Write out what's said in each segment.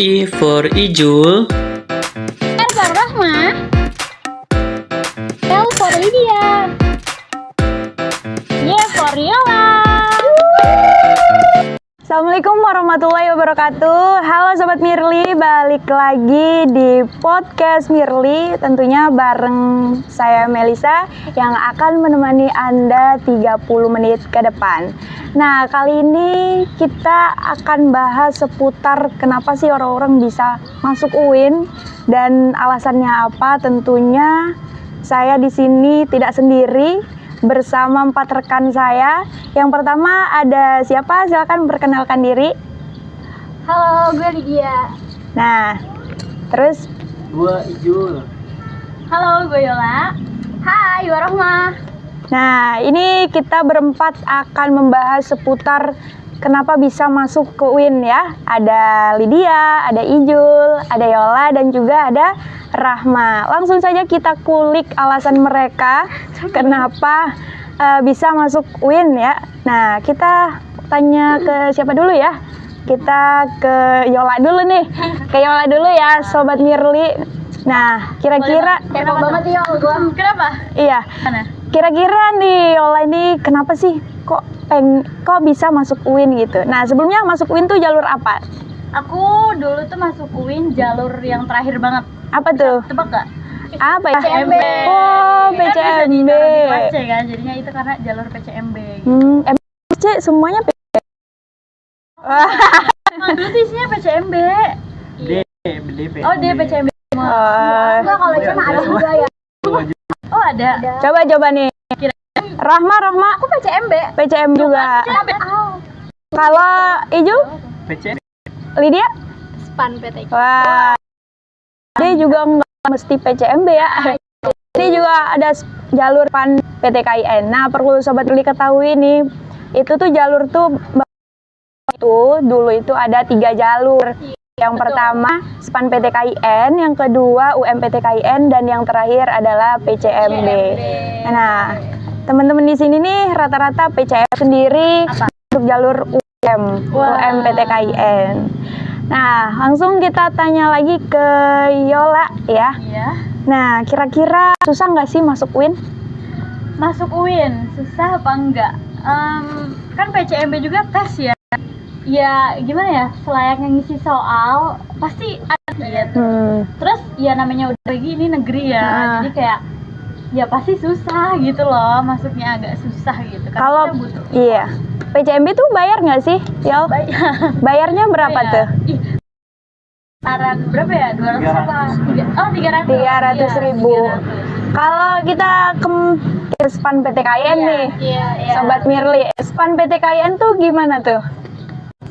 I for Ijul. R for Rahma. L for Lydia. Y for Yola. Assalamualaikum warahmatullahi wabarakatuh. Halo Sobat Mirli, balik lagi di podcast Mirli. Tentunya bareng saya Melisa yang akan menemani Anda 30 menit ke depan. Nah, kali ini kita akan bahas seputar kenapa sih orang-orang bisa masuk UIN dan alasannya apa. Tentunya saya di sini tidak sendiri, bersama 4 rekan saya. Yang pertama ada siapa? Silakan perkenalkan diri. Halo, gue Lydia. Nah, terus Gua Ijul. Halo, gue Yola. Hai, gue Rahma. nah, ini kita berempat akan membahas seputar kenapa bisa masuk ke UIN ya. Ada Lydia, ada Ijul, ada Yola, dan juga ada Rahma. Langsung saja kita kulik alasan mereka kenapa bisa masuk UIN ya. Nah, kita tanya ke siapa dulu ya? Kita ke Yola dulu nih. Ke Yola dulu ya, Sobat Mirli. Nah, kira-kira Kepo banget ya, gue. Kenapa? iya. Mana? Kira-kira nih Yola ini kenapa sih kok bisa masuk UIN gitu? Nah, sebelumnya masuk UIN tuh jalur apa? Aku dulu tuh masuk UIN jalur yang terakhir banget. Apa tuh? Tebak gak? Apa ya? PCMB. Oh, Kan bisa PCMB. ditaruh di kelas C kan, jadinya itu karena jalur PCMB gitu. MC semuanya Emang dulu tuh isinya PCMB. DP. Oh, dia PCMB semua. Enggak, kalau itu mah ada juga ya. Oh, ada. Coba nih. Rahma, Aku PCMB. PCM juga. Kalau Ijul, PC. Lydia? Span PTK. Wah. Dia juga nggak mesti PCMB ya. Ini juga ada jalur PAN PTKIN. Nah, perlu Sobat Mirli ketahui nih, itu tuh jalur tuh dulu itu ada 3 jalur. Yang pertama SPAN PTKIN, yang kedua UMPTKIN, dan yang terakhir adalah PCMB. Nah, teman-teman di sini nih rata-rata PCM sendiri untuk jalur UMPTKIN. Nah, langsung kita tanya lagi ke Yola ya. Iya. Nah, kira-kira susah nggak sih masuk UIN? Masuk UIN susah apa enggak? Kan PCMB juga tes ya. Ya gimana ya, selayaknya ngisi soal pasti ada gitu. Terus ya namanya udah lagi ini negeri ya, jadi kayak ya pasti susah gitu loh, masuknya agak susah gitu. Kalau kita butuh iya, PCMB tuh bayar nggak sih, Yol? Bayarnya berapa tuh? Taran berapa ya? 200 apa? Oh, 300. 300.000. Kalau kita ke SPAN PTKIN nih, Iya. Sobat Mirli, SPAN PTKIN tuh gimana tuh?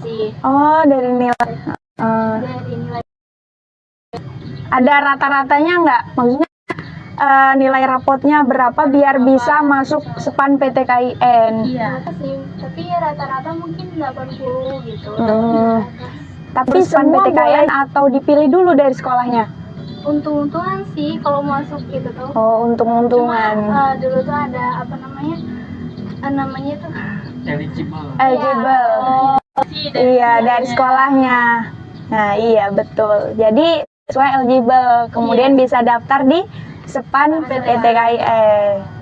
Sih. Oh, dari nilai. Dari nilai Ada rata-ratanya nggak? Maksudnya nilai rapotnya berapa biar bisa masuk SPAN PTKIN? iya. Sih, tapi rata-rata mungkin 80 gitu. Tapi SPAN PTKIN atau dipilih dulu dari sekolahnya? Untung-untungan sih kalau masuk gitu tuh. Oh, untung-untungan. Dulu tuh ada apa namanya? Namanya tuh Eligible. Eligible. Iya, dari sekolahnya. Nah, iya betul. Jadi sesuai eligible, kemudian bisa daftar di SPAN PTKIN.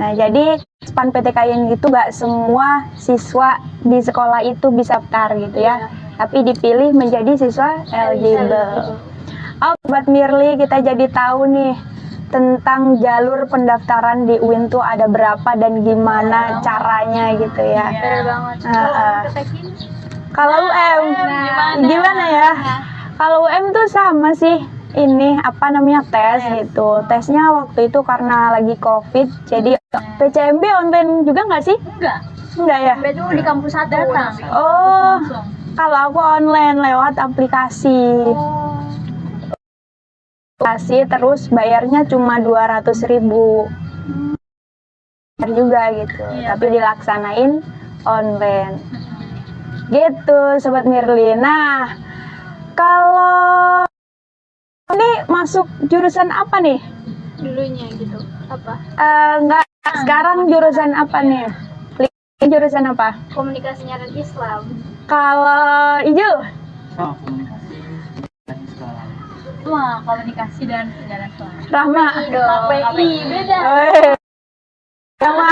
Nah, jadi SPAN PTKIN itu nggak semua siswa di sekolah itu bisa daftar gitu ya. Tapi dipilih menjadi siswa eligible. Oh, Sobat Mirli, kita jadi tahu nih tentang jalur pendaftaran di UIN tuh ada berapa dan gimana caranya gitu ya. bener banget. Kalau UM gimana ya? Kalau UM tuh sama sih, ini apa namanya tes gitu. Tesnya waktu itu karena lagi COVID, jadi PCMB online juga nggak sih? Enggak ya? Itu di kampus datang. Oh, kalau aku online lewat aplikasi. Terus bayarnya cuma 200.000 juga gitu, tapi dilaksanain online gitu, Sobat Mirli. Nah, kalau ini masuk jurusan apa nih? Dulunya gitu. Apa? Enggak, sekarang jurusan apa nih? Jurusan apa? Komunikasinya dan Islam. Kalau Ijul? Komunikasi dan Islam. Wah, komunikasi dan internasional. Rahma. KPI beda. Rahma.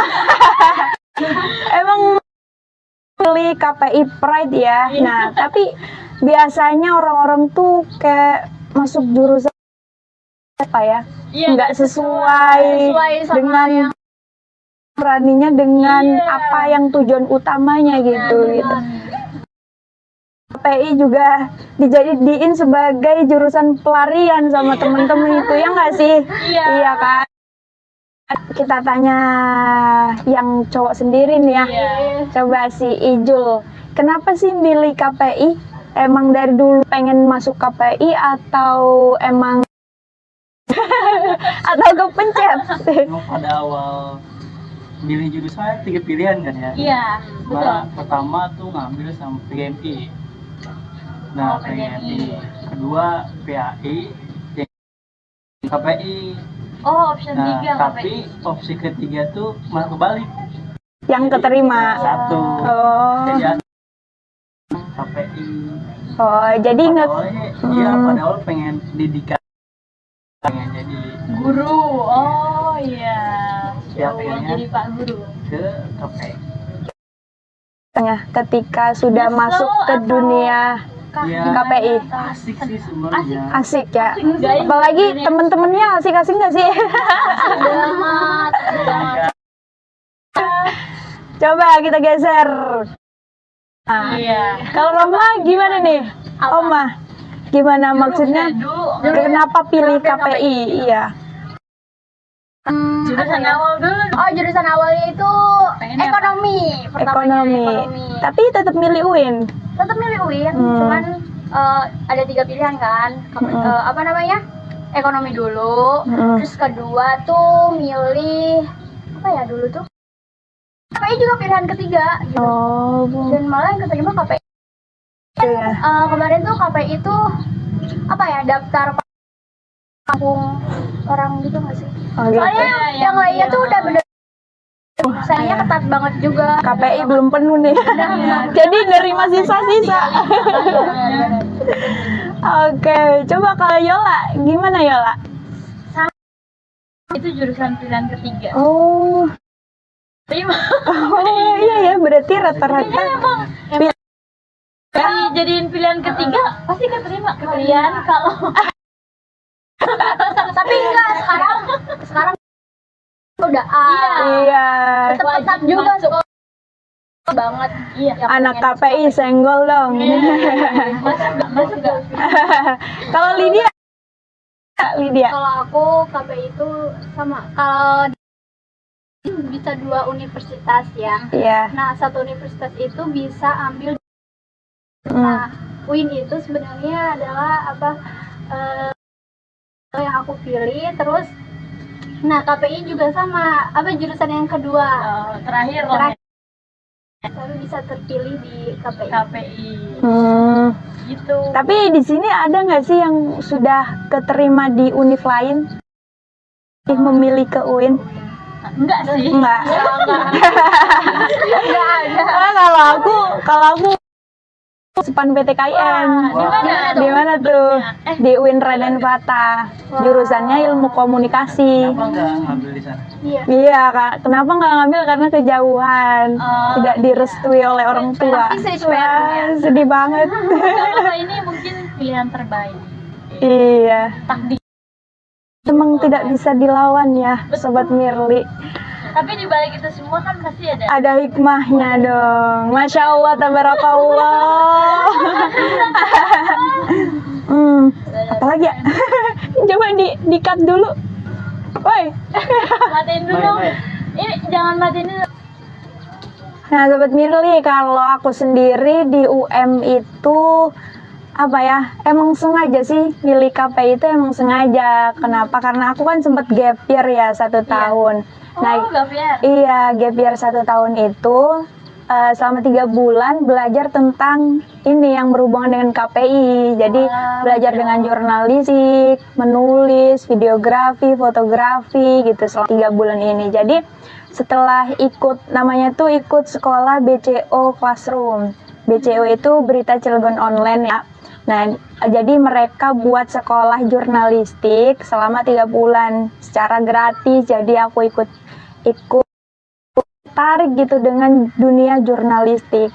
Emang pilih KPI Pride ya. Nah, tapi biasanya orang-orang tuh kayak masuk jurusan apa ya? Iya, nggak sesuai sama dengan yang beraninya dengan Iya. apa yang tujuan utamanya gitu. KPI juga dijadiin sebagai jurusan pelarian sama temen-temen itu ya nggak sih? Iya kan? Kita tanya yang cowok sendiri nih ya. Iya. Coba si Ijul, kenapa sih milih KPI? Emang dari dulu pengen masuk KPI atau emang atau kepencet? Memang pada awal milih jurusan 3 pilihan kan ya. Iya, betul. Pertama tuh ngambil sama PGMI. Nah, PGMI. Kedua PAI, KPI. Oh, option Nah, 3 tapi opsi ketiga tuh malah kebalik. Yang keterima. Satu. Oh, Jadi KPI. oh jadi Pada nggak. awalnya, iya pada awal pengen pendidikan, pengen jadi guru. Oh iya. Ya, Oh, akhirnya. jadi Pak Guru. ke KPI. Ketika sudah Nyesel masuk ke atau- dunia Iya. KPI. Asik sih sebenarnya. Asik ya. Enggak, Apalagi temen-temennya asik-asik nggak sih? banget. Coba kita geser. Nah, Iya. kalau Roma gimana nih? Oma, gimana maksudnya? Kenapa pilih KPI? Iya. Jurusan awal dulu. Oh, jurusan awalnya itu Pengennya ekonomi. Pertamanya Ekonomi. Tapi tetap milih UIN. Tetap milih UIN, Hmm. cuman ada 3 pilihan kan. Apa namanya? Ekonomi dulu. Hmm. Terus kedua tuh milih apa ya dulu tuh? KPI juga pilihan ketiga gitu. Oh, Dan malah yang keterima KPI. iya. Kemarin tuh KPI itu apa ya? Daftar kampung orang gitu nggak sih? Oh, gitu. Soalnya yang lainnya tuh udah bener. Sayangnya ketat banget juga. KPI belum penuh nih. Jadi nerima sisa-sisa. Oke, coba kalau Yola, gimana Yola? Itu jurusan pilihan ketiga. Oh, Terima. oh iya ya, berarti rata-rata. Jadiin pilihan ketiga pasti keterima. Kalian kalau Tapi enggak sekarang udah Iya, tetap ketat juga sekolah banget. iya. Yang anak pengen KPI senggol dong. Masuk gak? Kalau Lydia, Lydia. Kalau aku KPI itu sama. Kalau bisa 2 universitas ya. Iya. Nah, satu universitas itu bisa ambil. Hmm. Nah, UIN itu sebenarnya adalah apa yang aku pilih. Terus, nah KPI juga sama. Apa jurusan yang kedua? Terakhir lah. Tapi bisa terpilih di KPI. KPI. Hmm. Gitu. Tapi di sini ada nggak sih yang sudah keterima di univ lain? Memilih ke UIN? Enggak sih. Enggak. Enggak ada. Kalau aku Sepan PTKIN. Di mana tuh? Di UIN Raden Fata. Jurusannya ilmu komunikasi. Kenapa nggak ngambil di sana? Iya. Iya, Kak. Kenapa nggak ngambil? Karena kejauhan. Tidak direstui oleh orang tua. Tapi sedih Wah, sedih banget. Kalau ini mungkin pilihan terbaik. Iya. Takdir. Emang tidak bisa dilawan ya, Sobat Mirli. Tapi di balik itu semua kan pasti ada. Ada hikmahnya dong. Masya Allah, tabarakallah. Apalagi ya? Coba di cut dulu. Woi. Matiin dulu. Ini jangan matiin dulu. Nah, Sobat Mirli, kalau aku sendiri di UM itu apa ya, emang sengaja sih milih KPI itu, emang sengaja. Kenapa? Karena aku kan sempat gap year ya 1 tahun. Oh, gak fair. Iya, gap year 1 tahun itu selama 3 bulan belajar tentang ini yang berhubungan dengan KPI. Jadi belajar dengan jurnalistik, menulis, videografi, fotografi gitu selama 3 bulan ini. Jadi setelah ikut, namanya tuh ikut sekolah BCO Classroom. BCO itu Berita Cilegon Online ya. Nah, jadi mereka buat sekolah jurnalistik selama 3 bulan secara gratis. Jadi aku ikut tarik gitu dengan dunia jurnalistik.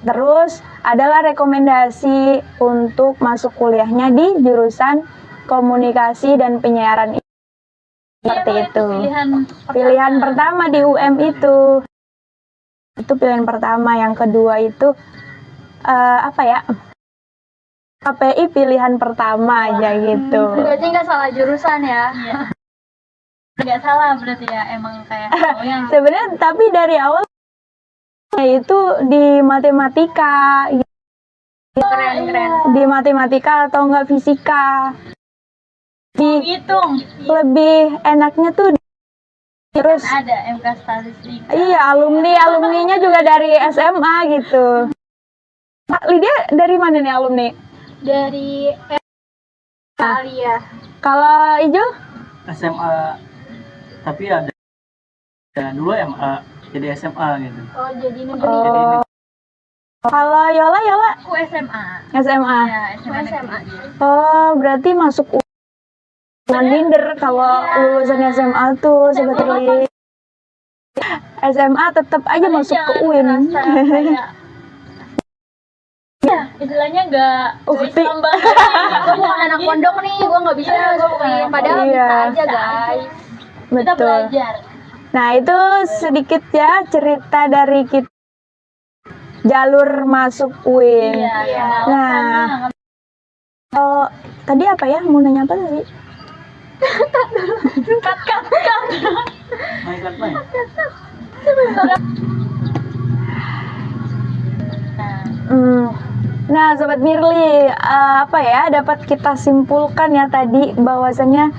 Terus adalah rekomendasi untuk masuk kuliahnya di jurusan komunikasi dan penyiaran. Seperti itu. Pilihan pertama di UM itu. Itu pilihan pertama. Yang kedua itu KPI pilihan pertama aja gitu. Berarti nggak salah jurusan ya? Iya. Nggak salah berarti ya, emang kayak yang Sebenarnya tapi dari awal itu di matematika, Keren. di matematika atau enggak fisika. hitung. Lebih enaknya tuh terus Ada MK statistik. iya alumninya juga dari SMA gitu. Kak Lydia dari mana nih alumni? Dari Alia. Kalau Ijul? SMA, tapi ada dulu MA jadi SMA gitu. Oh, jadi negeri. Jadi Oh. Kalau Yola Aku SMA. SMA. Ya, SMA. SMA. Oh, berarti masuk minder kalau lulusan SMA tuh sebetulnya. SMA tetap aja masuk ke UIN. Ya, istilahnya nggak Ukti. Islam banget. Gue bukan anak pondok nih, gue nggak bisa ngomongin. Padahal Iya. bisa aja guys. Kita Betul. belajar. Nah, itu sedikit ya cerita dari kita jalur masuk UIN. Iya. Nah, oh, tadi apa ya? Mau nanya apa tadi? Main kan main. Nah, Sobat Mirli, apa ya dapat kita simpulkan ya tadi bahwasannya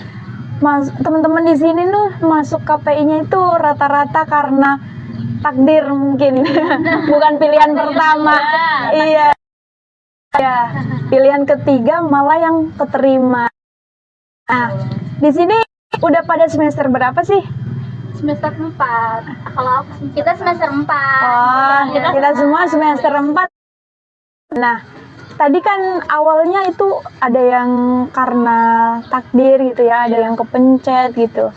teman-teman di sini tuh masuk KPI-nya itu rata-rata karena takdir mungkin, bukan pilihan pertama. Iya. Ya, pilihan ketiga malah yang keterima. Nah, di sini udah pada semester berapa sih? Semester 4. Kalau aku kita semester 4. Oh, kita semua semester 4. Nah, tadi kan awalnya itu ada yang karena takdir gitu ya, ada yang kepencet gitu.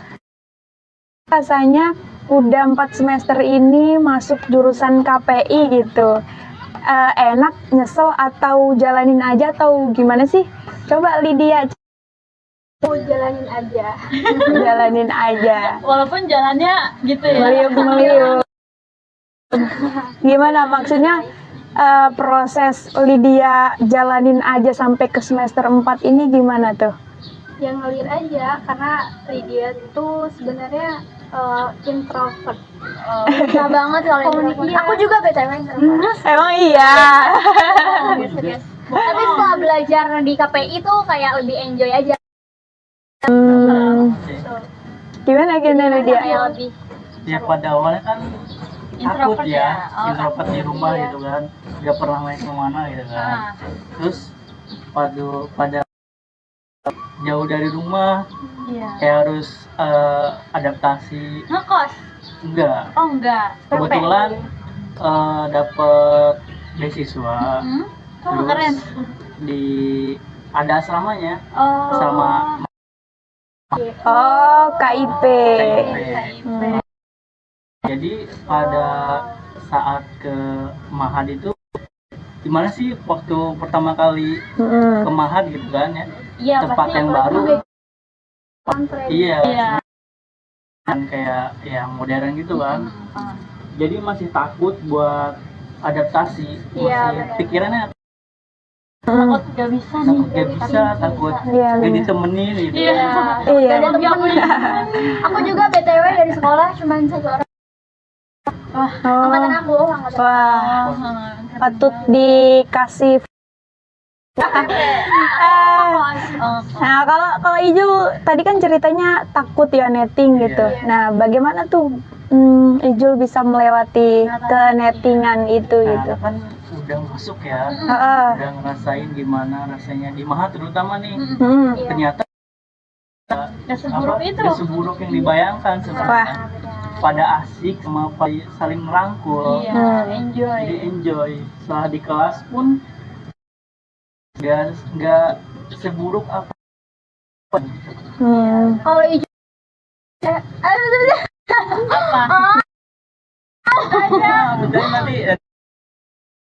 Rasanya udah 4 semester ini masuk jurusan KPI gitu. Enak, nyesel atau jalanin aja atau gimana sih? Coba Lydia. Aku jalanin aja. Jalanin aja. Walaupun jalannya gitu ya. Meliuk-meliuk. Gimana maksudnya? Proses Lydia jalanin aja sampai ke semester 4 ini gimana tuh? Yang ngalir aja karena Lydia tuh sebenarnya introvert. Susah banget kalau introvert. Aku juga BTW introvert. Emang iya. Tapi setelah belajar di KPI tuh kayak lebih enjoy aja. Gimana Lydia? Kayak lebih Ya pada awalnya kan takut Introvert ya, ya. introvert di rumah Iya. gitu kan, nggak pernah main kemana gitu kan. Ah. Terus pada jauh dari rumah, Iya. kayak harus adaptasi. Ngekos? Enggak, Oh enggak. kebetulan dapet beasiswa Hmm? Oh terus keren. di ada asramanya, Oh. sama Oh, KIP. KIP. Jadi pada saat ke Mahad itu gimana sih waktu pertama kali Mm-mm. ke Mahad gitu kan ya, Iya, tempat pasti yang aku baru. juga. Iya, Iya. kan kayak yang modern gitu kan. Ah. Jadi masih takut buat adaptasi, Iya, masih benar. pikirannya Takut gak bisa nih. takut gak bisa, takut Iya, gak benar. ditemenin gitu. Iya. Iya. Gak ada temen. Aku juga BTW dari sekolah cuman 1 orang. Angkatan Oh, aku, angkatan. wah, Ah. patut dikasih. Oh. Nah, kalau Iju tadi kan ceritanya takut ya netting gitu. Iya. Nah, bagaimana tuh Ijul bisa melewati ke nettingan itu Nah, gitu? kan udah masuk ya, Heeh. udah ngerasain gimana rasanya di Mahad terutama nih. Hmm. Iya. Ternyata Gak seburuk itu. gak seburuk yang dibayangkan Wah. sebenarnya. Pada asik sama saling merangkul. Iya, enjoy. Jadi enjoy. Setelah di kelas pun nggak seburuk apa. Kalau hijau Nah, betul nanti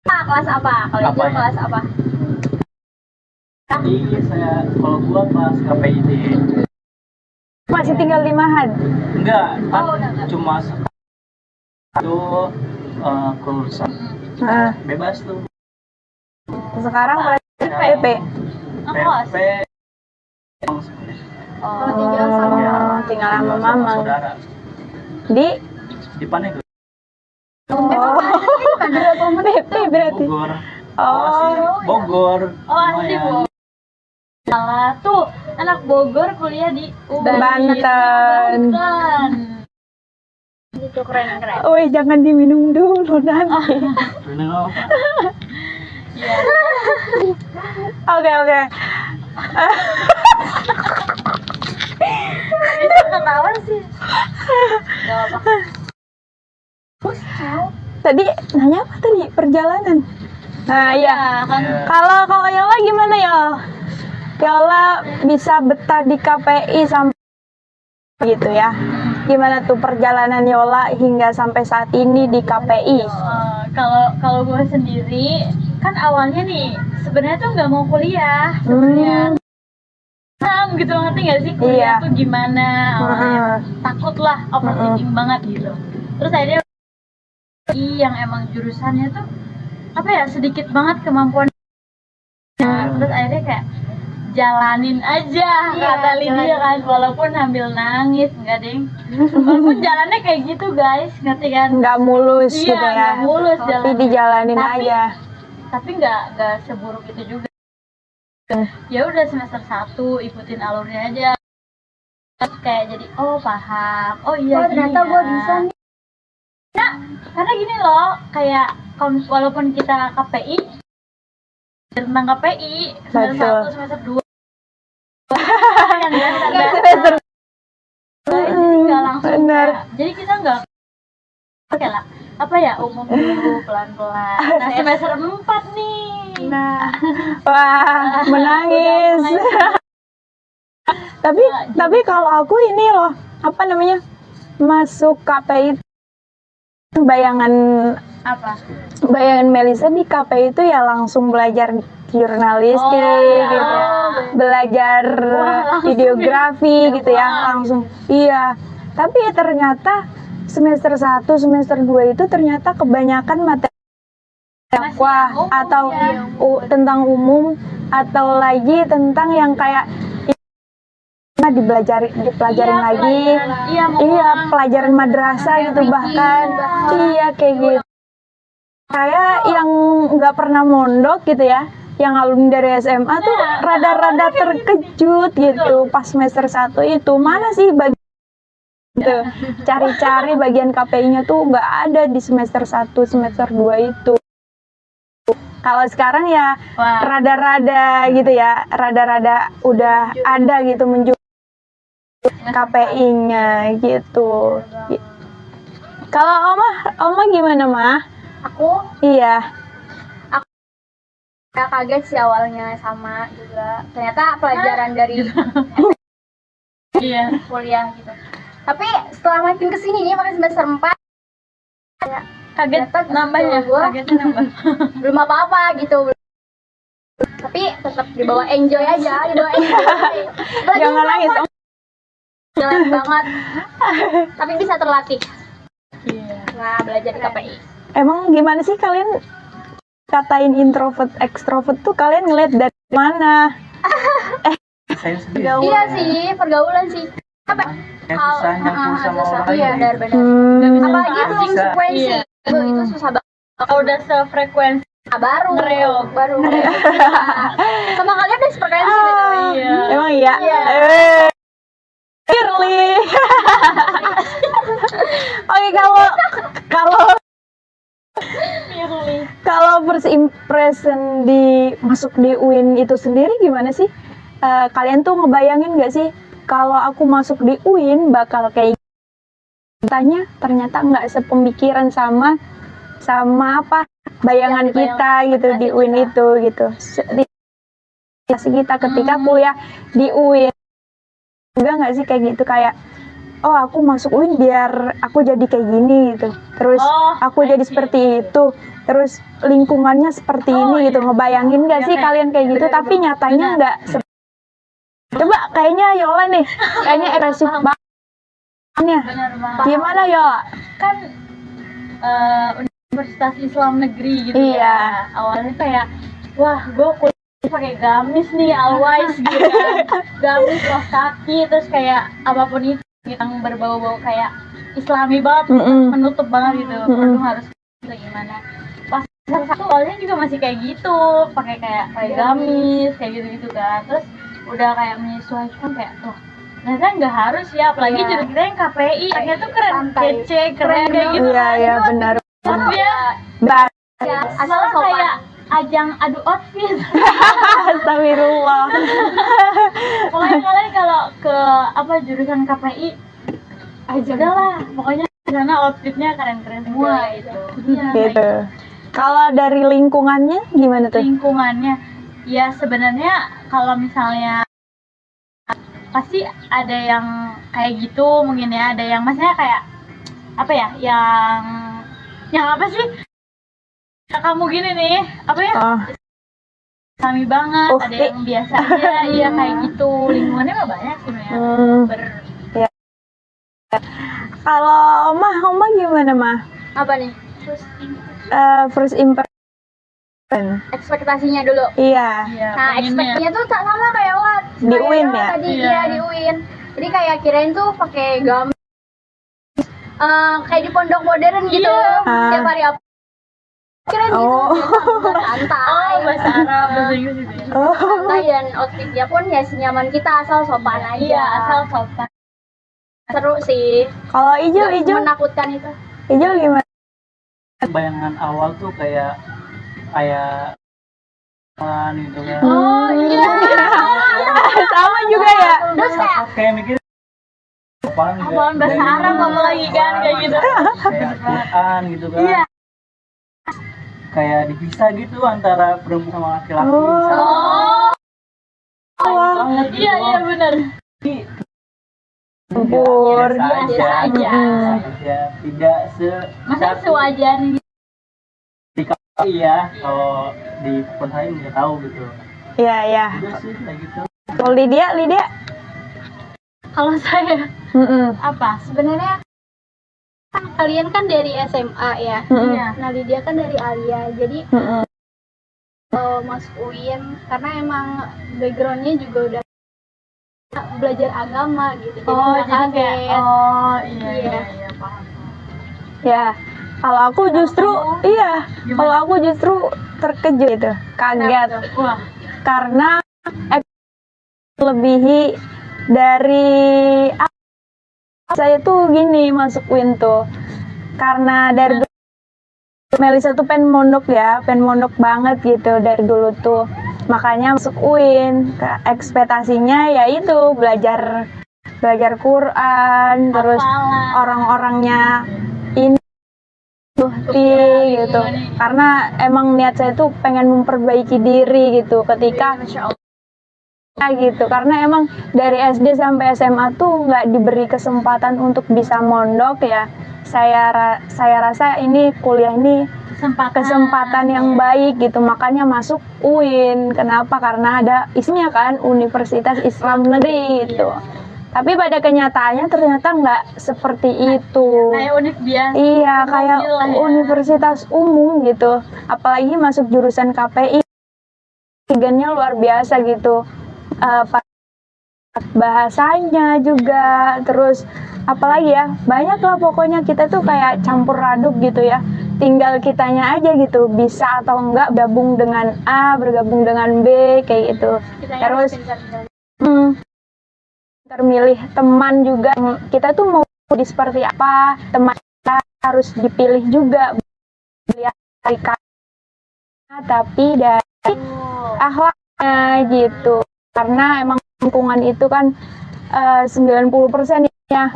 kelas apa? Kalau hijau Apanya? kelas apa? tadi saya kalau gua pas KPID Masih tinggal di Mahat. enggak, kan Oh, enggak. cuma satu kelulusan Nah, bebas tuh. sekarang PP. Ngekos. PP Kalau tinggal sama ya, tinggal sama sama mamang. saudara Di Panegoro, PP berarti. Bogor. Oh, Asli Bogor. Oh, asli lumayan. Bogor. Salah tuh anak Bogor kuliah di Banten. Itu keren. Woi, jangan diminum dulu nanti. Bener apa? Iya. Oke. Itu ketawa sih. Gak apa. Tadi nanya apa tadi? Perjalanan. Nah, iya. Ya kan. Ya. Kalau Yola gimana ya? Yola bisa betah di KPI sampai gitu ya. Gimana tuh perjalanan Yola hingga sampai saat ini di KPI? Kalau gue sendiri kan awalnya nih sebenarnya tuh nggak mau kuliah sebenarnya. Gitu ngerti nggak sih kuliah Iya. tuh gimana awalnya takut lah overthinking banget gitu. Terus akhirnya yang emang jurusannya tuh apa ya sedikit banget kemampuan. Terus akhirnya kayak jalanin aja kata Lydia kan walaupun sambil nangis enggak ding walaupun jalannya kayak gitu guys ngerti kan Nggak mulus iya gitu ya. nggak mulus Tapi jalannya dijalanin Tapi- aja. tapi nggak seburuk itu juga ya udah semester 1 ikutin alurnya aja terus kayak jadi oh paham oh iya ternyata gini gue ya. bisa nih. Karena gini loh kayak walaupun kita KPI tentang KPI semester Betul. 1 semester 2 kan Semester jadi nggak langsung bener. kayak- jadi kita nggak oke lah apa ya umum dulu pelan-pelan nah semester 4 nih Wah, menangis. tapi kalau aku ini loh, apa namanya? Masuk KPI bayangan apa Melisa di KPI itu ya langsung belajar jurnalistik gitu. Belajar videografi gitu ya, langsung. Iya. Tapi ternyata semester 1, semester 2 itu ternyata kebanyakan materi dakwah atau tentang umum atau lagi tentang yang kayak dipelajarin lagi. Iya, pelajaran madrasah gitu bahkan. Iya kayak gitu. Saya yang nggak pernah mondok gitu ya, yang alumni dari SMA tuh rada-rada terkejut gitu pas semester 1 itu. Mana sih gitu. Cari-cari bagian KPI-nya tuh nggak ada di semester 1, semester 2 itu. Kalau sekarang ya rada-rada gitu ya, rada-rada udah ada gitu KPI-nya gitu. Kalau Oma gimana, Mah? Aku Iya. kayak kaget sih awalnya sama juga. Ternyata pelajaran dari iya kuliah gitu. Tapi setelah makin kesini nih makin semester 4 kaget Ternyata nambahnya gua- kagetnya nambah belum apa-apa gitu. Tapi tetap dibawa enjoy aja, dibawa enjoy. Jangan nangis, Om. Jelek banget. Tapi bisa terlatih. iya Nah, belajar di KPI. Emang gimana sih kalian katain introvert, ekstrovert tuh kalian ngeliat dari mana? Saya sendiri Iya sih, pergaulan sih. Apa? yang susah nyampur sama orang Iya, lain. benar-benar. Apalagi belum Bisa. sefrekuensi. Iya. Itu susah banget. kalau udah sefrekuensi Baru. Reog. Baru. Sama kalian udah sefrekuensi gitu. iya Emang iya? Firly. Oke, kalau first impression masuk di UIN itu sendiri gimana sih? Kalian tuh ngebayangin nggak sih kalau aku masuk di UIN bakal kayak ternyata nggak sepemikiran sama apa bayangan kita gitu di UIN itu gitu. kita ketika kuliah di UIN juga nggak sih kayak gitu, kayak oh aku masuk UIN biar aku jadi kayak gini gitu, terus aku jadi seperti itu, terus lingkungannya seperti ini gitu. Ngebayangin nggak sih kalian kayak gitu, tapi nyatanya nggak. Coba kayaknya Yola nih, kayaknya agresif banget. Benar banget. Gimana Yola? Kan Universitas Islam Negeri gitu Iya. ya. Awalnya kayak wah gue kuliah pakai gamis nih always gitu kan. Gamis kaos kaki, terus kayak apapun itu yang berbau-bau kayak Islami banget, menutup banget gitu. Perlu harus gimana. Pas satu awalnya juga masih kayak gitu, pakai gamis kayak gitu-gitu kan. Terus udah kayak menyesuaikan kayak ternyata nggak harus ya, apalagi jurusan kita yang KPI, akhirnya tuh keren, kece, keren kayak gitu. Iya benar. Dia malah kayak ajang adu outfit. Astagfirullah. Pokoknya kalian kalau ke jurusan KPI aja lah, pokoknya karena outfitnya keren-keren semua gitu. Gitu. Kalau dari lingkungannya gimana tuh? Lingkungannya ya sebenarnya kalau misalnya pasti ada yang kayak gitu mungkin ya, ada yang maksudnya kayak apa ya, yang apa sih kamu gini nih apa ya, Islami banget, ada yang biasa aja. Iya kayak gitu, lingkungannya mah banyak sebenarnya. Kalau Oma gimana Mah? Apa nih? First impression. Ekspektasinya dulu. Iya. Nah, ekspektasinya tuh tak sama kayak Wat. Di UIN ya? Tadi iya di UIN. Jadi kayak kirain tuh pakai gamis kayak di pondok modern gitu. Tiap hari apa? Kirain gitu. Santai. Bahasa Arab, bahasa Inggris gitu ya. Santai, dan outfitnya pun ya senyaman kita, asal sopan aja. Iya, asal sopan. Seru sih. Kalau Ijul Menakutkan itu. Ijul gimana? Bayangan awal tuh kayak gitu kan. Oh iya. Sama juga ya. Terus Kayak mikir Apaan bahasa Arab apalagi kan kayak gitu. Kayak Quran gitu kan. Iya. Kayak dipisah gitu antara perempuan sama laki-laki. Banget gitu. Iya benar. Tempur. Biasa aja. Tidak Masa sewajarnya. Iya, kalau di Ponsai nggak tahu gitu. Iya. Udah sih kayak gitu. Kalau Lydia? Kalau saya apa? sebenarnya kan kalian kan dari SMA ya. Iya. Nah, Lydia kan dari Alia. Jadi masuk UIN karena emang backgroundnya juga udah belajar agama gitu. Jadi nggak kaget. Iya paham. Ya. Kalau aku justru terkejut gitu, kaget. Wah. Karena lebihi dari saya tuh gini masuk UIN tuh. Karena dari Melisa tuh pengen mondok banget gitu dari dulu tuh. Makanya masuk UIN, ekspektasinya yaitu belajar Quran, terus orang-orangnya ini gitu, karena emang niat saya tuh pengen memperbaiki diri gitu ketika gitu, karena emang dari SD sampai SMA tuh nggak diberi kesempatan untuk bisa mondok ya. Saya rasa ini kuliah ini kesempatan yang baik gitu, makanya masuk UIN. Kenapa? Karena ada isinya kan, Universitas Islam Negeri gitu. Tapi pada kenyataannya ternyata nggak seperti itu. Kayak univ biasa. Iya, kayak universitas umum gitu. Apalagi masuk jurusan KPI, tiganya luar biasa gitu. Bahasanya juga, terus apalagi ya, banyak lah pokoknya. Kita tuh kayak campur aduk gitu ya. Tinggal kitanya aja gitu, bisa atau enggak gabung dengan A, bergabung dengan B kayak gitu. Terus termilih teman juga, kita tuh mau di seperti apa, teman kita harus dipilih juga, tapi dari akhlaknya gitu, karena emang lingkungan itu kan 90% ya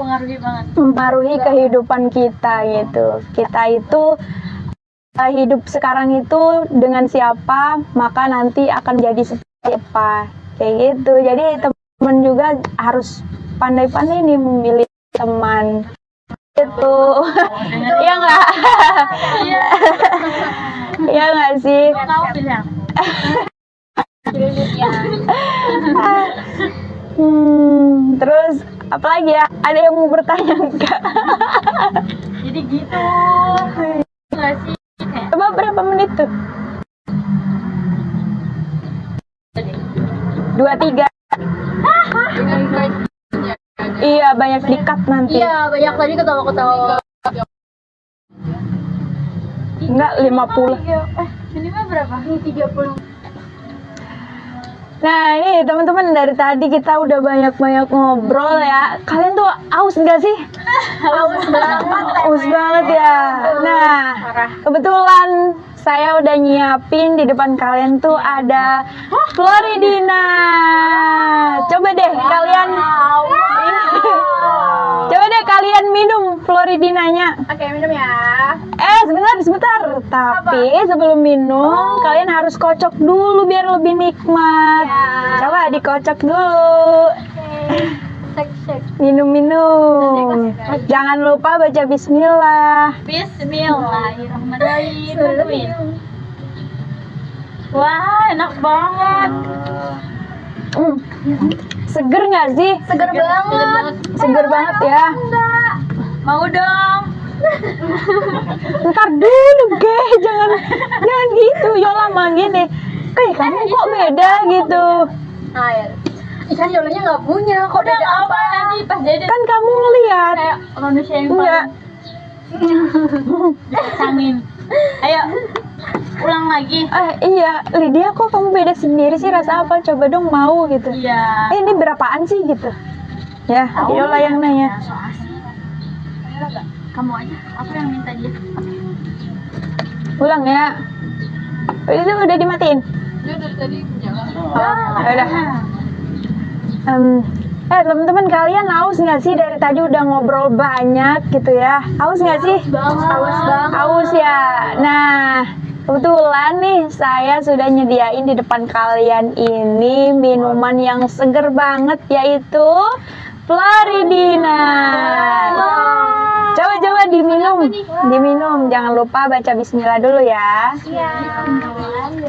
mempengaruhi kehidupan kita gitu. Kita itu hidup sekarang itu dengan siapa, maka nanti akan jadi seperti apa kayak gitu. Jadi teman juga harus pandai-pandai nih memilih teman itu. Iya nggak? Iya nggak sih? Kamu pilih aku. Terus apa lagi ya? Ada yang mau bertanya nggak? Jadi gitu. Nggak sih? Coba berapa menit tuh? 2-3. Iya, banyak di-cut nanti. Iya, banyak tadi ketawa-ketawa. Enggak, 50. Minimal berapa? Ini 30. Nah, ini teman-teman, dari tadi kita udah banyak-banyak ngobrol ya. Kalian tuh aus nggak sih? Haus banget. Aus banget ya. Nah, kebetulan saya udah nyiapin di depan kalian tuh ada Floridina. Coba deh kalian minum Floridinanya. Oke, minum ya. Sebentar. Tapi sebelum minum, kalian harus kocok dulu biar lebih nikmat. Ya. Coba dikocok dulu. Sek. Minum. Jangan lupa baca bismillah. Bismillahirrahmanirrahim. Tungguin. Wah, enak banget. Seger nggak sih? Seger banget. Seger banget ya. Mau dong. Ntar dulu, jangan gitu. Yola mah gini. Kayak kamu kok beda gitu. Nah, ya. Ikan Yolanya nggak punya. Kok Udah beda nggak apa apa? nanti pas jadi Kan kamu ngeliat. kayak manusia yang Enggak. paling dikecangin. Ayo, ulang lagi. Iya, Lydia kok kamu beda sendiri sih, rasa apa? Coba dong mau gitu. Iya. Ini berapaan sih gitu? Ya, Yola yang nanya. So asik. Ayo gak? Kamu aja. Aku yang minta dia. Ulang ya. Itu udah dimatiin. Dia dari tadi jalan. Udah. Teman-teman, kalian haus nggak sih? Dari tadi udah ngobrol banyak gitu ya. Haus nggak sih? Haus banget. Haus ya. Nah, kebetulan nih saya sudah nyediain di depan kalian ini minuman yang seger banget, yaitu Floridina. Coba diminum. Jangan lupa baca bismillah dulu ya. Iya.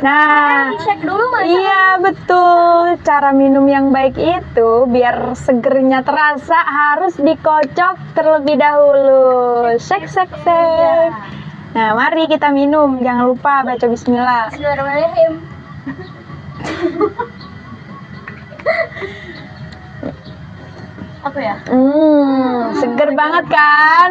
Nah, Cek dulu Mas. iya betul. Cara minum yang baik itu biar segernya terasa harus dikocok terlebih dahulu. Shake. Nah, mari kita minum. Jangan lupa baca bismillah. Bismillahirrahmanirrahim. Apa ya? Seger banget kan?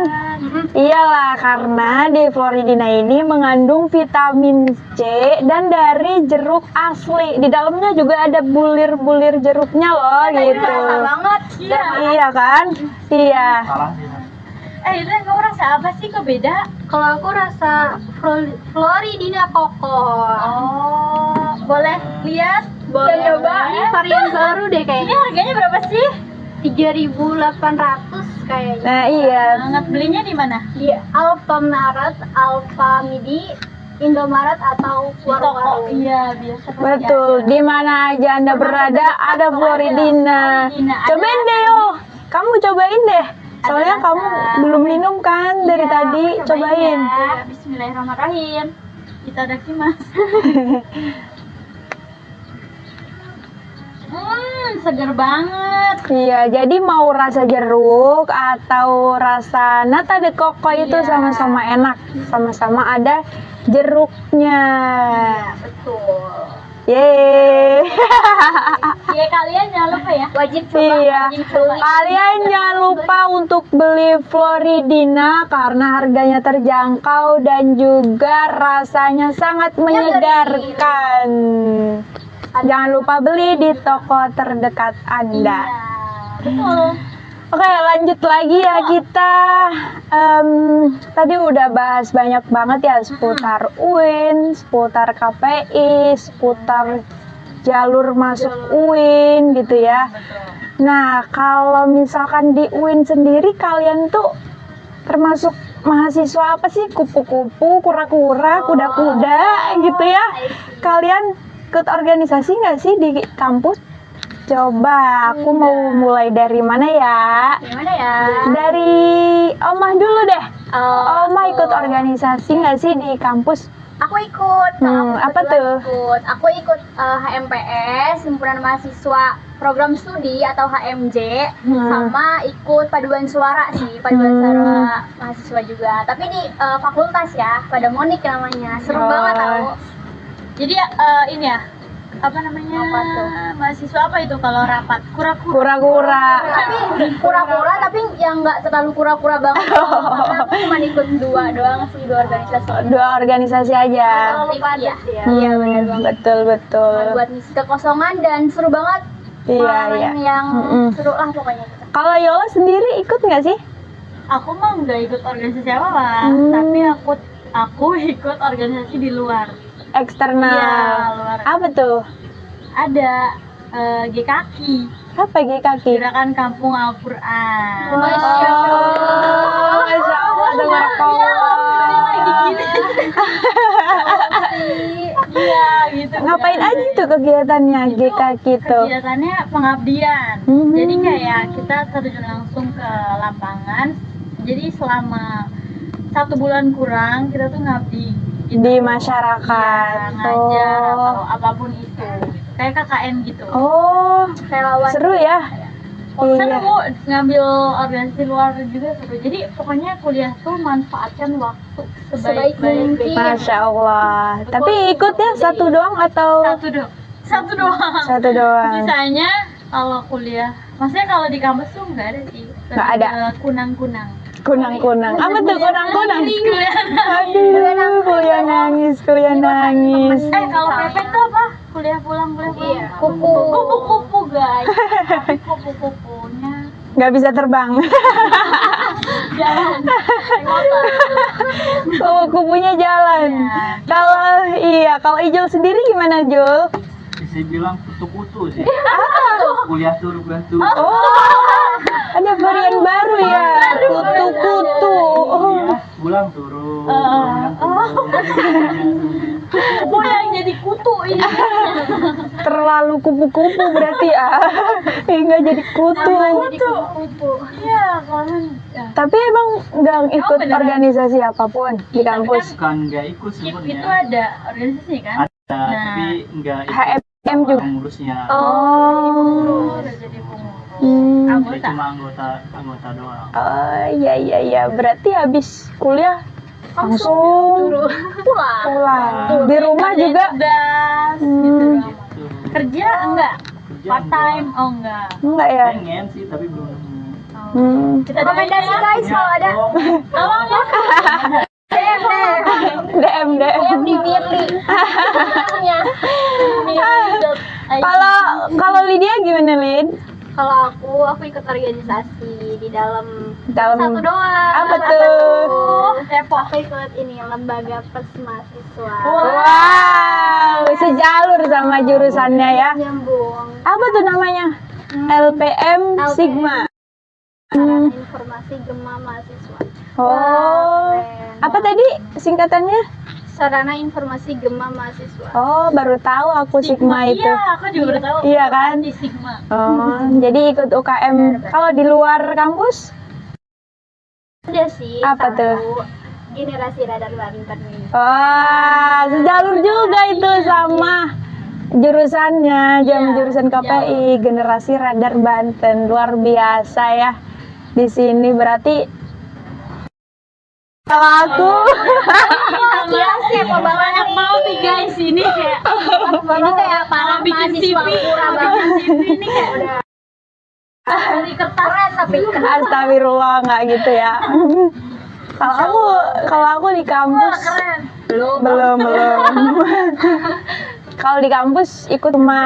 Iyalah, karena di Floridina ini mengandung vitamin C dan dari jeruk asli. Di dalamnya juga ada bulir-bulir jeruknya loh gitu. Rasa banget. Iya kan? Iya. Salah sih. Itu kamu rasa apa sih? Kok beda? Kalau aku rasa Floridina Koko. Oh, boleh lihat? Boleh coba. Ini varian baru deh Ini kayaknya. harganya berapa sih? 3.800 kayaknya. Nah, iya. Banget, belinya di mana? Di Alfamaret, Alfamidi, Indomaret atau Di toko. warung-warung. Iya, biasa. Betul, di mana aja Anda berada ada Floridina. Cobain deh yo, kamu cobain deh. Soalnya kamu belum minum kan dari tadi, cobain. Ya. Bismillahirrahmanirrahim. Kita ada kimas. Seger banget. Iya, jadi mau rasa jeruk atau rasa nata de coco itu Iya. sama-sama enak, sama-sama ada jeruknya. Betul. Yeay. Ya kalian jangan lupa ya. Wajib coba. Iya, Wajib coba. kalian jangan lupa untuk beli Floridina karena harganya terjangkau dan juga rasanya sangat menyegarkan. Jangan lupa beli di toko terdekat Anda. Betul. Oke, lanjut lagi ya kita. Tadi udah bahas banyak banget ya seputar UIN, seputar KPI, seputar jalur masuk UIN gitu ya. Nah, kalau misalkan di UIN sendiri kalian tuh termasuk mahasiswa apa sih? Kupu-kupu, kura-kura, kuda-kuda gitu ya. Kalian ikut organisasi nggak sih di kampus? Coba, aku mau mulai dari mana ya? Gimana ya? Dari Omah dulu deh. Omah ikut organisasi nggak sih di kampus? Aku ikut. Kalau aku Apa kebetulan tuh? ikut. Aku ikut HMPS, Himpunan Mahasiswa Program Studi atau HMJ, sama ikut paduan suara sih, paduan suara mahasiswa juga. Tapi di fakultas ya, pada Monik namanya. Seru banget tau. Jadi ini ya, apa namanya? Apa tuh? Mahasiswa apa itu kalau rapat? Kura-kura. Kura-kura. Tapi kura-kura, tapi yang nggak terlalu kura-kura banget. Karena aku cuma ikut dua doang sih, dua organisasi. Dua organisasi aja. Terlalu padat ya. Iya benar banget. Betul. Buat ngisi kekosongan dan seru banget. Iya, Pengalaman yang seru lah pokoknya. Kalau Yola sendiri ikut nggak sih? Aku mah nggak ikut organisasi apa-apa, tapi aku ikut organisasi di luar. Eksternal. Iya, luar. Apa tuh? Ada GKQ, Apa GKQ? Gerakan Kampung Al-Quran. Masya Allah. Masya Allah, tabarakallah. Iya gitu. Ngapain aja tuh kegiatannya GKQ itu? Kegiatannya pengabdian. Jadi kayak kita terjun langsung ke lapangan. Jadi selama 1 bulan kurang kita tuh ngabdi gitu. Di masyarakat. Iya, ngajar atau apapun itu. Kayak KKN gitu. Oh, Relawan. seru ya. Kan Iya. aku ngambil organisasi luar juga seru. Jadi pokoknya kuliah tuh manfaatkan waktu sebaik-baiknya. mungkin. Masya Allah. Tapi ikutnya satu doang atau Satu doang. satu doang? Sisanya kalau kuliah, maksudnya kalau di kampus tuh nggak ada sih. Nggak ada. Kunang-kunang. Kunang-kunang. Apa tuh kunang-kunang? Kuliah. Aduh, kuliah nangis. Kalau PP tuh apa? Kuliah pulang. Iya. Kupu-kupu guys. Tapi kupu-kupunya Nggak bisa terbang. jalan. Naik motor. Kupunya jalan. Kalau Ijul sendiri gimana, Jul? Bisa bilang kutu-kutu sih. Kuliah tuh. Oh, ada varian baru ya, kutu-kutu. Kuliah, pulang turun. Kupu yang jadi kutu ini. Terlalu kupu-kupu berarti ya. Nggak jadi kutu. Jadi kupu-kupu. Iya, kan. Tapi emang nggak ikut organisasi apapun di kampus. Bukan nggak ikut Itu sebenarnya. ada organisasi kan? Ada, tapi nggak ikut HMM juga. pengurusnya. Oh. Udah jadi pengurus. Hmm. Dia Anggota. cuma anggota doang. Oh, iya. Berarti habis kuliah langsung pulang. Di rumah juga Cerdas, gitu dong. Gitu. Kerja enggak? Kerja Part time? Oh enggak. enggak ya? Pengen sih, tapi belum nemu. Kita Rekomendasi guys kalau ada. Tolong ya. DM. Di Mirli. Kalau Lydia gimana, Lid? Kalau aku ikut organisasi di dalam satu doang. Apa tuh? Aku ikut ini lembaga pers mahasiswa. Wow, sejalur sama jurusannya ya. Nyambung. Apa tuh namanya? LPM Sigma. Sarana informasi Gema mahasiswa. Oh, Keren. apa tadi singkatannya? Sarana informasi Gema mahasiswa. Oh, baru tahu aku Sigma itu. Iya, aku juga udah tahu. Iya kan? Di Sigma. Oh, jadi ikut UKM. Kalau di luar kampus? Ada sih. Apa satu, tuh? Generasi Radar Banten. Wah, sejalur juga itu sama jurusannya, jurusan KPI, Generasi Radar Banten. Luar biasa ya. Di sini berarti kalau aku Siapa banyak mau nih guys ini kayak Ini kayak para bikin mahasiswa CV, kurang bikin banget. CV ini kayak udah dari kertas. Keren tapi astagfirullah nggak gitu ya. Kalau aku di kampus belum. Kalau di kampus ikut cuma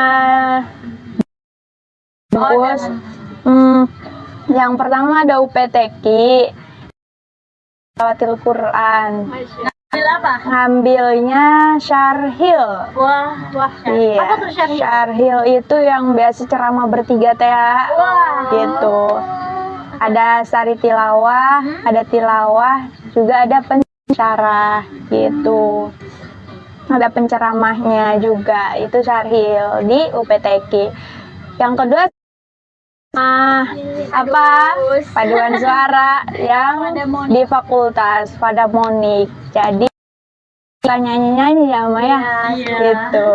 kampus. Yang pertama ada UPTQ, Tawatil Quran. Ambil apa? Ngambilnya Syarhil. Wah, Iya. Apa tuh Syarhil? Syarhil itu yang biasa ceramah bertiga teh ya. Gitu. Ada sari tilawah, ada tilawah, juga ada pensyarah gitu. ada penceramahnya juga, itu Syarhil di UPTQ. Yang kedua paduan suara yang di fakultas Padamonik. Jadi nyanyi-nyanyi ya Maya gitu.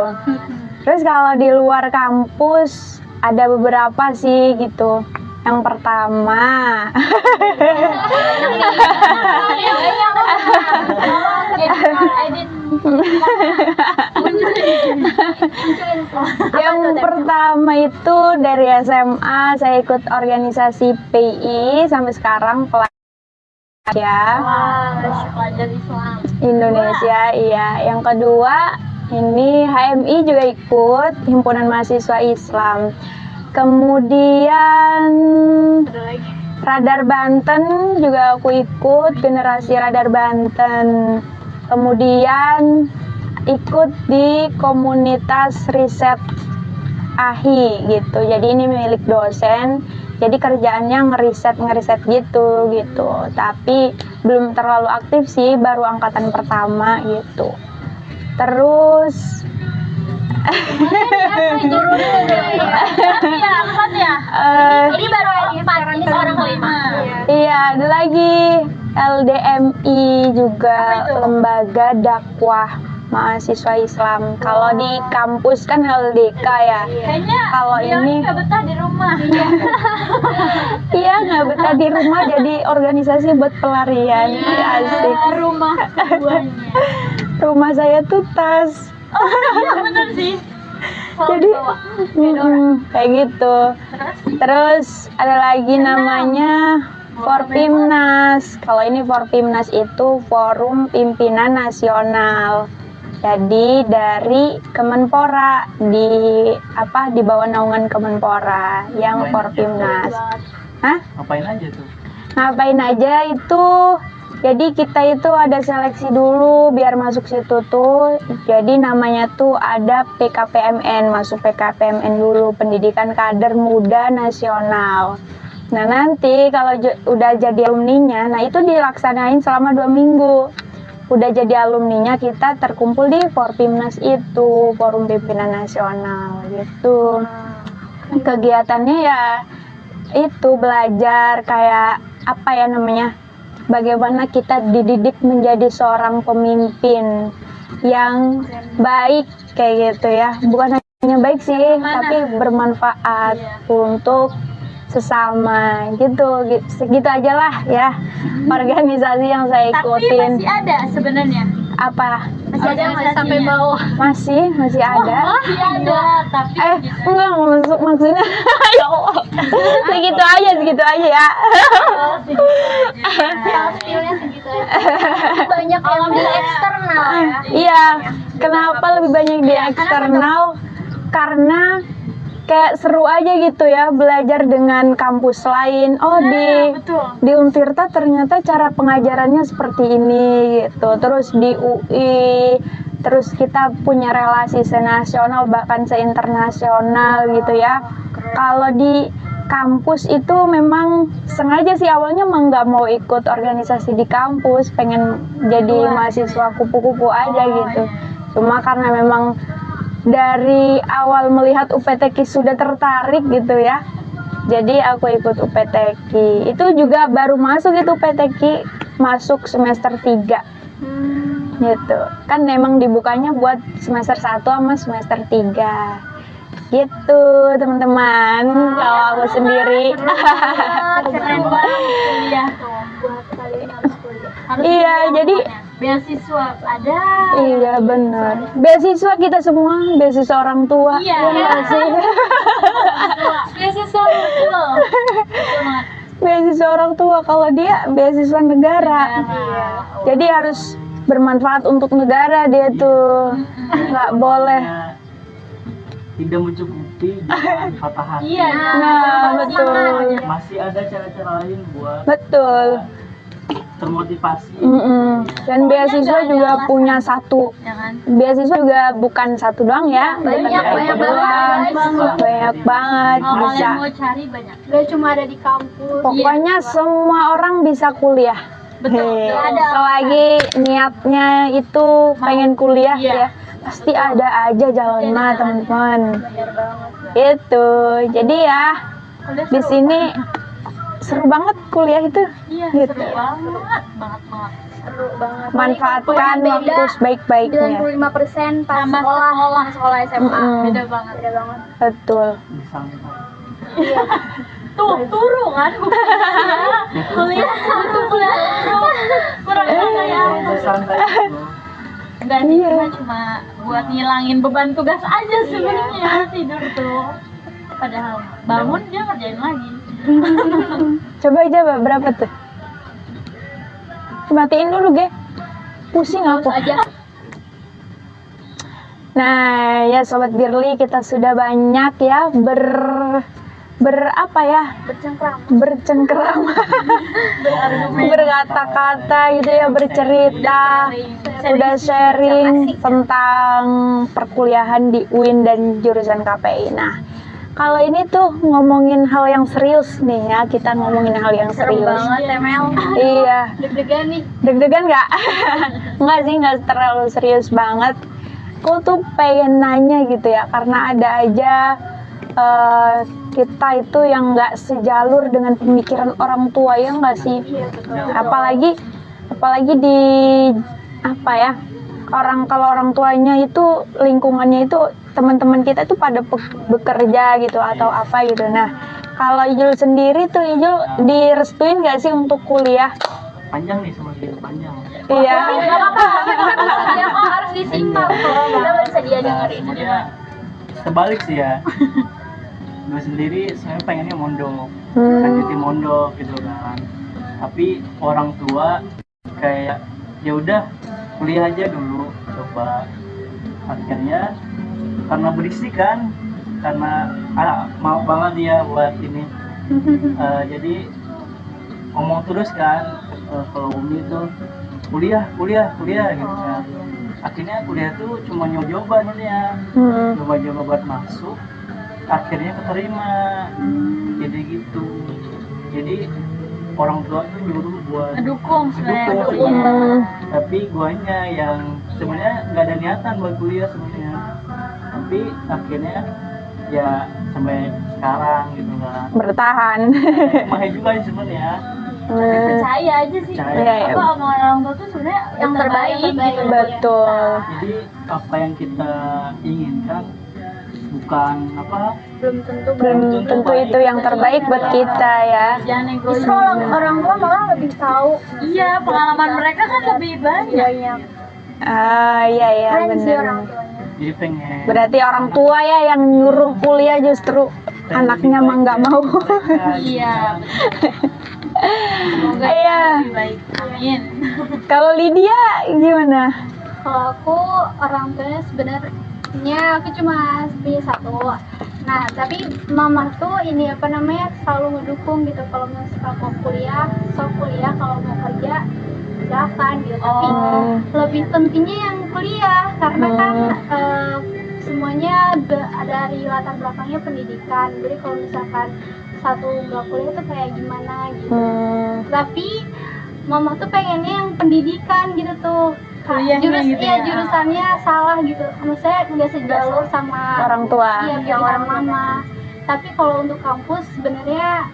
Terus kalau di luar kampus ada beberapa sih gitu. Yang pertama yang pertama itu dari SMA saya ikut organisasi PI sampai sekarang pelajar Indonesia. Iya. Yang kedua ini HMI juga ikut, Himpunan Mahasiswa Islam. Kemudian Radar Banten juga aku ikut, generasi Radar Banten. Kemudian ikut di komunitas riset AHI gitu. Jadi ini milik dosen. Jadi kerjaannya ngeriset gitu. Tapi belum terlalu aktif sih, baru angkatan pertama gitu. Terus Ini baru ini orang kelima. Iya, ada lagi LDMI juga, lembaga dakwah mahasiswa Islam. Kalau di kampus kan LDK ya. Kayaknya Kalau ini nggak betah di rumah. iya nggak betah di rumah, jadi organisasi buat pelarian. Asik. Rumah tujuannya. Rumah saya tuh tas. Iya bener sih. Jadi kayak gitu. Terus ada lagi namanya Forpimnas. Kalau ini Forpimnas itu Forum Pimpinan Nasional. Jadi dari Kemenpora, di bawah naungan Kemenpora yang Forpimnas. Hah? Ngapain aja tuh? Ngapain aja itu? Jadi kita itu ada seleksi dulu biar masuk situ tuh. Jadi namanya tuh ada PKPMN, masuk PKPMN dulu, Pendidikan Kader Muda Nasional. Nah nanti kalau udah jadi alumninya, nah itu dilaksanain selama 2 minggu. Udah jadi alumninya kita terkumpul di Forpimnas itu, Forum Pimpinan Nasional gitu. Kegiatannya ya itu belajar kayak apa ya namanya, bagaimana kita dididik menjadi seorang pemimpin yang baik kayak gitu ya. Bukan hanya baik sih, tapi bermanfaat untuk sesama gitu. Segitu aja lah ya organisasi yang saya ikutin. Tapi masih ada sebenarnya. Apa? Masih ada yang sampai bawah. Masih ada. Masih ada, tapi Enggak masuk maksudnya. Ya Allah. Segitu aja ya. Skillnya segitu aja. Banyak yang di eksternal ya. Iya, kenapa lebih banyak di eksternal? Karena kayak seru aja gitu ya belajar dengan kampus lain. Oh di Untirta ternyata cara pengajarannya seperti ini gitu. Terus di UI, terus kita punya relasi senasional bahkan seinternasional gitu ya. Kalau di kampus itu memang sengaja sih awalnya emang nggak mau ikut organisasi di kampus, pengen jadi mahasiswa kupu-kupu aja gitu. Cuma karena memang dari awal melihat UPTQ sudah tertarik gitu ya, jadi aku ikut UPTQ. Itu juga baru masuk itu UPTQ, masuk semester 3 gitu kan, memang dibukanya buat semester 1 sama semester 3 gitu teman-teman. Kalau aku sendiri keren banget kuliah tuh buat kalian harus kuliah. iya jadi beasiswa ada. iya benar, beasiswa kita semua, beasiswa orang tua. Iya. nggak sih? Beasiswa betul. Beasiswa orang tua, kalau dia beasiswa negara. Jadi harus bermanfaat untuk negara dia tuh, nggak boleh. Tidak mencukupi jangan patah hati. Iya. Nah betul, Masih ada cara-cara lain buat betul. termotivasi. Dan beasiswa juga punya satu. Beasiswa juga bukan satu doang ya, Banyak banget Orang bisa. yang mau cari banyak. Gak cuma ada di kampus. Pokoknya semua orang bisa kuliah. Betul. Selagi niatnya itu pengen kuliah Iya. ya, pasti ada aja jalannya teman-teman. Bener banget. Itu. Jadi ya Kuliah di seru. sini seru banget kuliah itu. Iya, Gitu. seru banget banget. Seru banget. Manfaatkan Beda waktu sebaik-baiknya. 95% pas Sama sekolah SMA. Mm-mm. Beda banget. Beda banget. Betul. Disangka. Tuh, turu kan? Kuliah turu. Kurang kayak Disangka itu. enggak sih, Iya. cuma buat ngilangin beban tugas aja sebenarnya tidur tuh. Padahal bangun dia ngerjain lagi. Coba aja Mbak, berapa tuh? Matiin dulu, Ge. Pusing aku. Terus aja. Nah, ya Sobat Birli, kita sudah banyak ya berapa ya? Bercengkerama. Berkata-kata gitu ya, bercerita. Udah sharing tentang perkuliahan di UIN dan jurusan KPI. Nah, kalau ini tuh ngomongin hal yang serius nih ya, kita ngomongin hal yang Seru serius. banget Mel. Iya. Deg-degan nih. Deg-degan nggak? Nggak sih, nggak terlalu serius banget. Aku tuh pengen nanya gitu ya, karena ada aja kita itu yang nggak sejalur dengan pemikiran orang tua, ya nggak sih? Apalagi di apa ya, kalau orang tuanya itu lingkungannya itu teman-teman kita itu pada bekerja gitu atau apa gitu. Nah, kalau Ijul sendiri tuh Ijul direstuin nggak sih untuk kuliah? Panjang nih sama dia, panjang. Iya. Nggak apa-apa. Dia kok harus disimak kok. Kita bisa dia dengerin. Sebenarnya terbalik sih ya. Gue sendiri sebenarnya pengennya mondok, lanjutin mondok gitu kan. Tapi orang tua kayak ya udah kuliah aja dulu, coba. Akhirnya karena berisik kan, karena mau banget dia buat ini. Jadi ngomong terus kan kalau Umi itu kuliah gitu kan. Akhirnya kuliah tuh cuma nyoba sebenarnya, nyoba buat masuk, akhirnya keterima. Jadi gitu. Jadi orang tua tuh nyuruh buat Ngedukung sebenarnya. ngedukung. Tapi guanya yang sebenarnya nggak ada niatan buat kuliah sebenarnya. Tapi akhirnya ya sampai sekarang gitu kan. Bertahan. Mahal juga sih sebenarnya. Percaya aja sih. Iya, iya. Apa omongan orang tua tuh sebenarnya yang terbaik gitu. Betul. Jadi apa yang kita inginkan bukan apa, Belum tentu itu yang terbaik buat kita ya. Jangan egois. Justru orang tua malah lebih tahu. Iya, pengalaman mereka kan lebih banyak. Banyak. Iya ya, Keren sih orang benar. tuanya. jadi pengen Berarti orang tua ya yang nyuruh kuliah, justru anaknya mah nggak mau. Iya. Semoga Iya. lebih baik. Amin. Kalau Lydia gimana? Kalau aku orang tuanya sebenarnya aku cuma punya satu. Nah, tapi mama tuh ini apa namanya selalu ngedukung gitu kalau misalkan mau kuliah, kalau mau kerja silakan gitu. Tapi lebih pentingnya yang kuliah karena kan semuanya dari latar belakangnya pendidikan. Jadi kalau misalkan satu nggak kuliah tuh kayak gimana gitu. Tapi mama tuh pengennya yang pendidikan gitu tuh. Kuliahnya gitu ya. Jurusannya salah gitu. Maksudnya nggak sejalur sama Orang tua. Iya, pilihan mama. Tapi kalau untuk kampus sebenarnya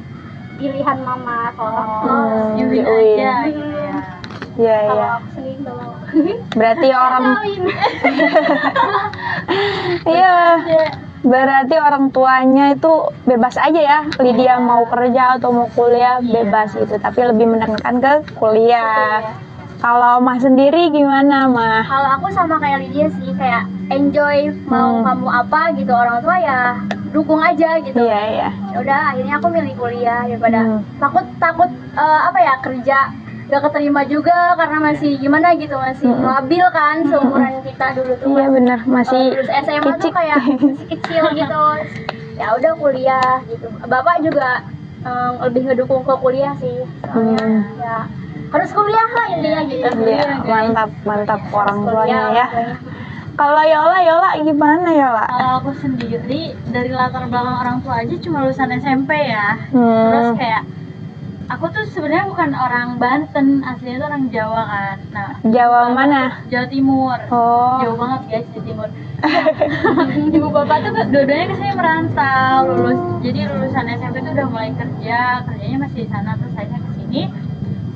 pilihan mama kalau kampus. Di UIN Di aja UIN. gitu ya. Iya Kalau ya. aku sendiri nggak mau. Berarti orang Kawin. iya. Berarti orang tuanya itu bebas aja ya. Lydia mau kerja atau mau kuliah bebas gitu, tapi lebih menekankan ke kuliah. Kalau Mah sendiri gimana, Mah? Kalau aku sama kayak Lydia sih, kayak enjoy mau kamu apa gitu, orang tua ya dukung aja gitu. Iya, iya. Ya udah akhirnya aku milih kuliah daripada takut apa ya kerja gak keterima juga karena masih gimana gitu, masih labil kan seumuran kita dulu tuh. Iya benar, masih Terus SMA tuh kicik. kayak masih kecil gitu. Ya udah kuliah gitu. Bapak juga lebih ngedukung ke kuliah sih. Soalnya ya harus kuliah lah intinya gitu. Iya, mantap orang tuanya Kuliah, ya. Kalau Yola gimana Yola? Kalau aku sendiri dari latar belakang orang tua aja cuma lulusan SMP ya. Hmm. Terus kayak aku tuh sebenarnya bukan orang Banten, aslinya tuh orang Jawa kan. Nah, Jawa mana? Jawa Timur. Oh. Jauh banget guys di timur. Ibu bapak tuh dua-duanya kesini merantau, jadi lulusan SMP tuh udah mulai kerjanya masih di sana, terus saya kesini.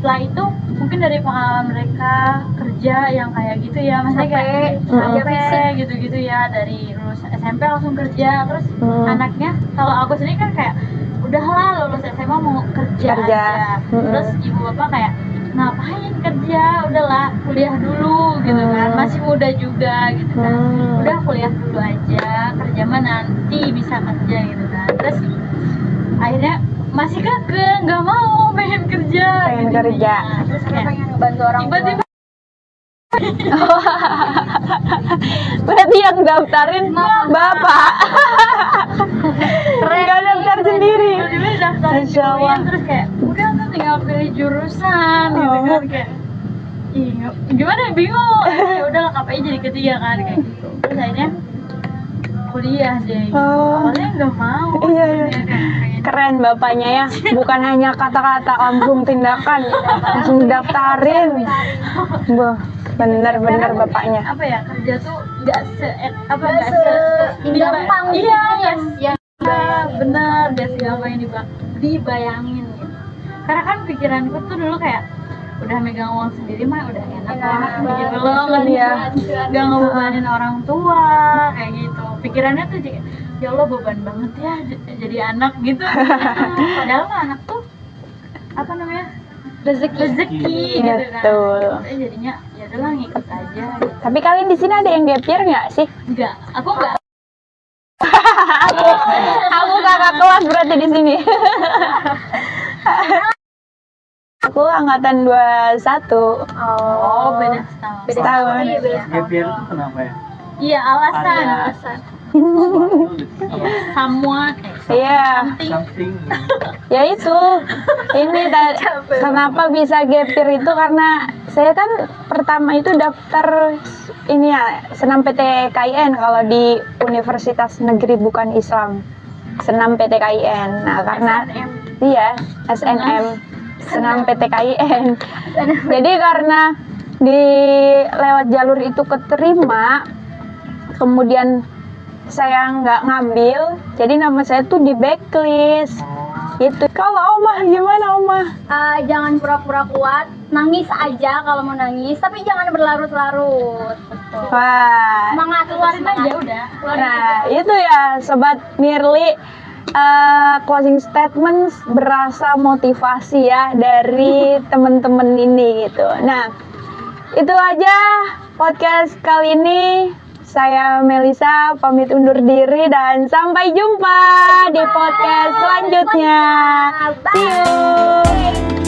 Setelah itu mungkin dari pengalaman mereka kerja yang kayak gitu ya, maksudnya kayak capek gitu-gitu ya, dari lulus SMP langsung kerja, terus anaknya, kalau aku sendiri kan kayak udahlah lulus SMA mau kerja. Aja. Terus ibu bapak kayak ngapain kerja, udahlah kuliah dulu gitu kan, masih muda juga gitu kan, udah kuliah dulu aja, kerja mah nanti bisa kerja gitu kan. Terus akhirnya masih kagak, nggak mau, pengen kerja gitu. Terus kayak pengen ngebantu orang tua. tiba-tiba Berarti yang daftarin bapak. Nggak daftar sendiri. tiba-tiba daftarin Masya Allah. terus kayak udah tuh tinggal pilih jurusan gitu kan, kayak ih gimana ya, bingung. Ya udah KPI jadi ketiga kan kayak gitu. Terus akhirnya kuliah deh. Awalnya nggak mau. Iya. Kayak Keren bapaknya ya, bukan hanya kata-kata, langsung tindakan, langsung daftarin. Wah, bener-bener bapaknya. apa ya, kerja tuh nggak gampang gitu iya ya. bener, nggak segampang yang dibayangin gitu. Karena kan pikiranku tuh dulu kayak udah megang uang sendiri mah udah enak lah gitu loh kan ya, nggak ngebebanin orang tua kayak gitu. Pikirannya tuh ya Allah beban banget ya jadi anak gitu. Padahal mah anak tuh apa namanya, rezeki gitu kan. Betul. Tapi jadinya ya udahlah ngikut aja gitu. Tapi kalian di sini ada yang gap year nggak sih? Enggak, aku enggak. Aku kakak kelas berarti di sini. Aku angkatan 21. Oh, beda setahun. Setahun. Gap year itu kenapa ya? Iya, alasan. Iya, semua Iya, Something. ya itu. Ini kenapa bisa gap year itu karena saya kan pertama itu daftar ini ya, senam PTKIN kalau di Universitas Negeri Bukan Islam. Senam PTKIN. Nah, karena iya, SNM. Senam PTKIN. Jadi karena di lewat jalur itu keterima, kemudian saya nggak ngambil, jadi nama saya tuh di backlist. Itu. Kalau Omah gimana Omah? Jangan pura-pura kuat, nangis aja kalau mau nangis, tapi jangan berlarut-larut. Betul. Wah, Semangat, keluarin aja udah. nah itu ya Sobat Mirli, closing statement berasa motivasi ya dari teman-teman ini gitu. Nah itu aja podcast kali ini. Saya Melisa pamit undur diri dan sampai jumpa di podcast selanjutnya. See you.